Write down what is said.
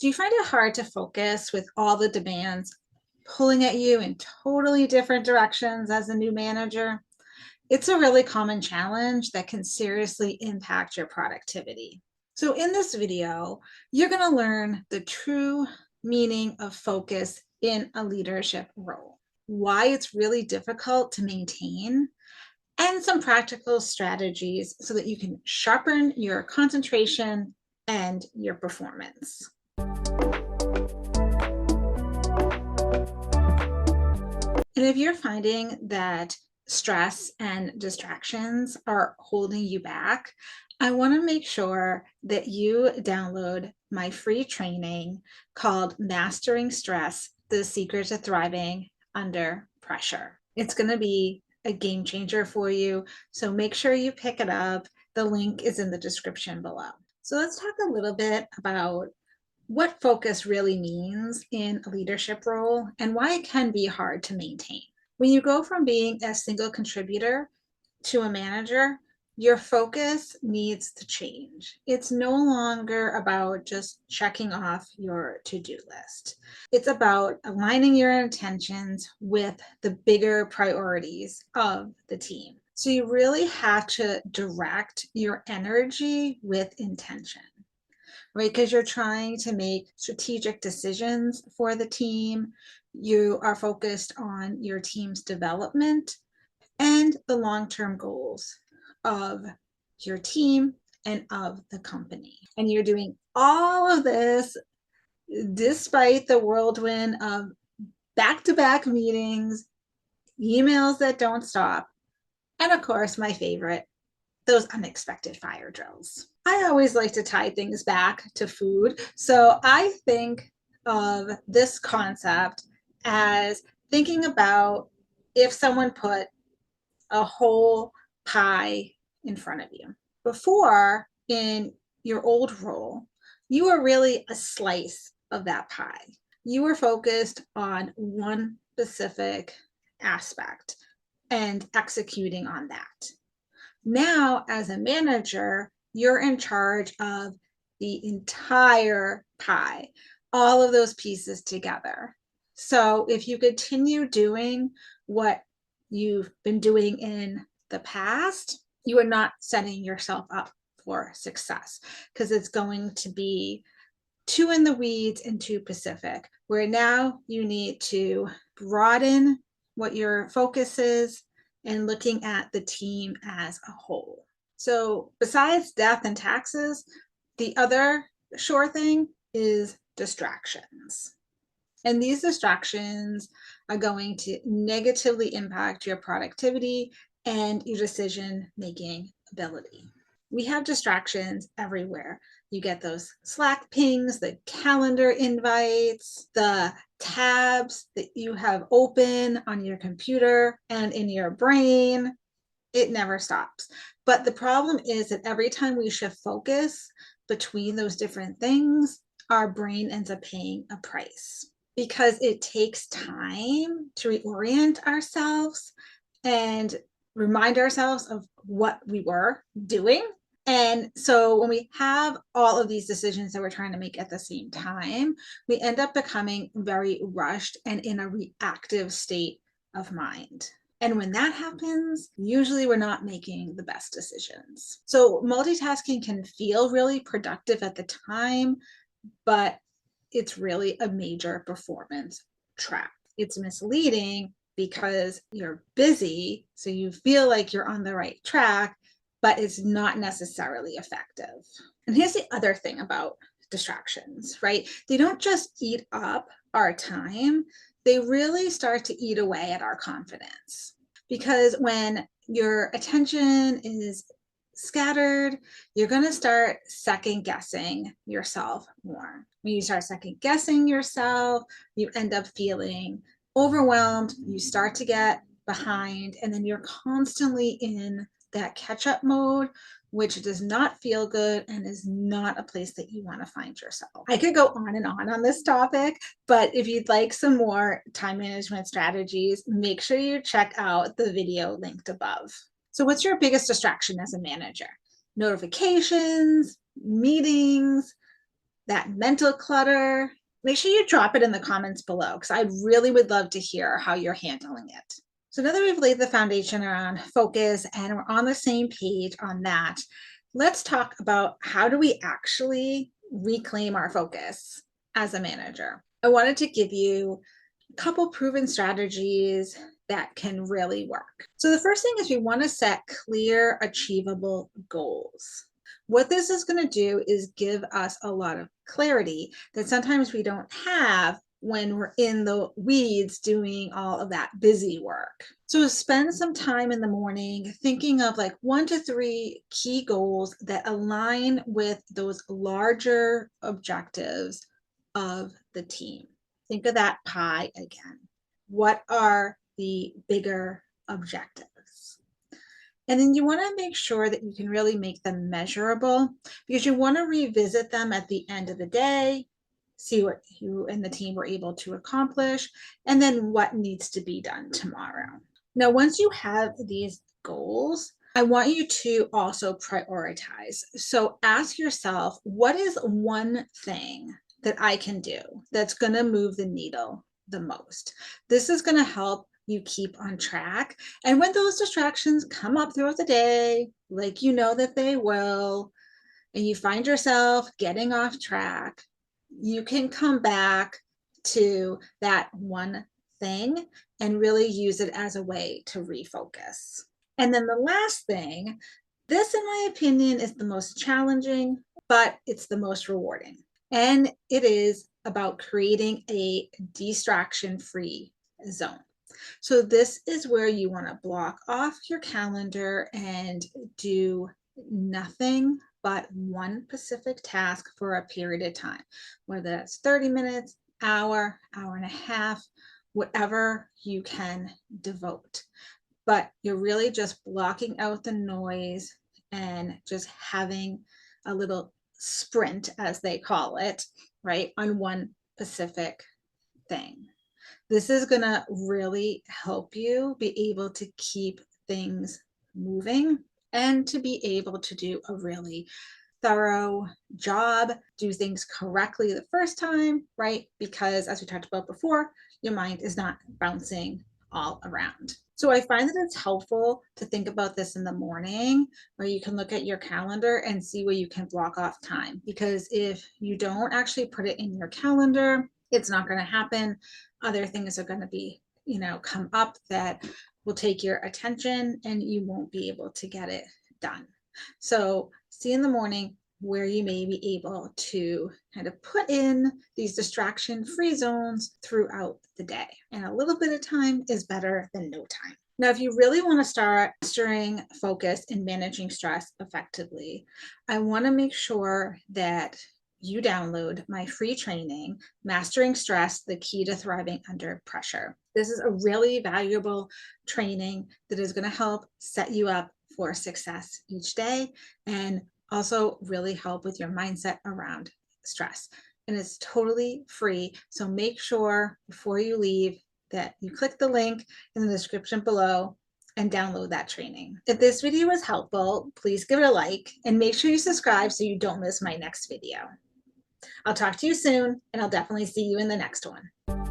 Do you find it hard to focus with all the demands pulling at you in totally different directions as a new manager? It's a really common challenge that can seriously impact your productivity. So in this video, you're going to learn the true meaning of focus in a leadership role, why it's really difficult to maintain, and some practical strategies so that you can sharpen your concentration and your performance. And if you're finding that stress and distractions are holding you back, I want to make sure that you download my free training called Mastering Stress: The Secret to Thriving Under Pressure. It's going to be a game changer for you, so make sure you pick it up. The link is in the description below. So let's talk a little bit about what focus really means in a leadership role and why it can be hard to maintain. When you go from being a single contributor to a manager, your focus needs to change. It's no longer about just checking off your to-do list. It's about aligning your intentions with the bigger priorities of the team. So you really have to direct your energy with intention, right? Because you're trying to make strategic decisions for the team. You are focused on your team's development and the long-term goals of your team and of the company. And you're doing all of this despite the whirlwind of back-to-back meetings, emails that don't stop, and of course, my favorite, those unexpected fire drills. I always like to tie things back to food. So I think of this concept as thinking about if someone put a whole pie in front of you. Before, in your old role, you were really a slice of that pie. You were focused on one specific aspect and executing on that. Now, as a manager, you're in charge of the entire pie, all of those pieces together. So if you continue doing what you've been doing in the past, you are not setting yourself up for success, because it's going to be too in the weeds and too specific, where now you need to broaden what your focus is and looking at the team as a whole. So besides death and taxes, the other sure thing is distractions. And these distractions are going to negatively impact your productivity and your decision-making ability. We have distractions everywhere. You get those Slack pings, the calendar invites, the tabs that you have open on your computer and in your brain. It never stops. But the problem is that every time we shift focus between those different things, our brain ends up paying a price, because it takes time to reorient ourselves and remind ourselves of what we were doing. And so when we have all of these decisions that we're trying to make at the same time, we end up becoming very rushed and in a reactive state of mind. And when that happens, usually we're not making the best decisions. So multitasking can feel really productive at the time, but it's really a major performance trap. It's misleading because you're busy, so you feel like you're on the right track, but it's not necessarily effective. And here's the other thing about distractions, right? They don't just eat up our time, they really start to eat away at our confidence. Because when your attention is scattered, you're going to start second guessing yourself more. When you start second guessing yourself, you end up feeling overwhelmed, you start to get behind, and then you're constantly in that catch-up mode, which does not feel good and is not a place that you want to find yourself. I could go on this topic, but if you'd like some more time management strategies, make sure you check out the video linked above. So what's your biggest distraction as a manager? Notifications, meetings, that mental clutter, make sure you drop it in the comments below because I really would love to hear how you're handling it. So now that we've laid the foundation around focus and we're on the same page on that, let's talk about how do we actually reclaim our focus as a manager. I wanted to give you a couple proven strategies that can really work. So the first thing is we want to set clear, achievable goals. What this is going to do is give us a lot of clarity that sometimes we don't have when we're in the weeds doing all of that busy work. So spend some time in the morning thinking of like 1 to 3 key goals that align with those larger objectives of the team. Think of that pie again. What are the bigger objectives? And then you want to make sure that you can really make them measurable because you want to revisit them at the end of the day, see what you and the team were able to accomplish, and then what needs to be done tomorrow. Now, once you have these goals, I want you to also prioritize. So ask yourself, what is one thing that I can do that's going to move the needle the most? This is going to help you keep on track. And when those distractions come up throughout the day, like you know that they will, and you find yourself getting off track, you can come back to that one thing and really use it as a way to refocus. And then the last thing, this in my opinion is the most challenging, but it's the most rewarding. And it is about creating a distraction-free zone. So this is where you want to block off your calendar and do nothing but one specific task for a period of time, whether that's 30 minutes, hour, hour and a half, whatever you can devote. But you're really just blocking out the noise and just having a little sprint, as they call it, right, on one specific thing. This is going to really help you be able to keep things moving and to be able to do a really thorough job, do things correctly the first time, right? Because as we talked about before, your mind is not bouncing all around. So I find that it's helpful to think about this in the morning where you can look at your calendar and see where you can block off time. Because if you don't actually put it in your calendar, it's not going to happen. Other things are going to be, come up that will take your attention and you won't be able to get it done. So see in the morning where you may be able to kind of put in these distraction-free zones throughout the day. And a little bit of time is better than no time. Now, if you really want to start mastering focus and managing stress effectively, I want to make sure that you download my free training, Mastering Stress, the Key to Thriving Under Pressure. This is a really valuable training that is going to help set you up for success each day and also really help with your mindset around stress. And it's totally free. So make sure before you leave that you click the link in the description below and download that training. If this video was helpful, please give it a like and make sure you subscribe so you don't miss my next video. I'll talk to you soon, and I'll definitely see you in the next one.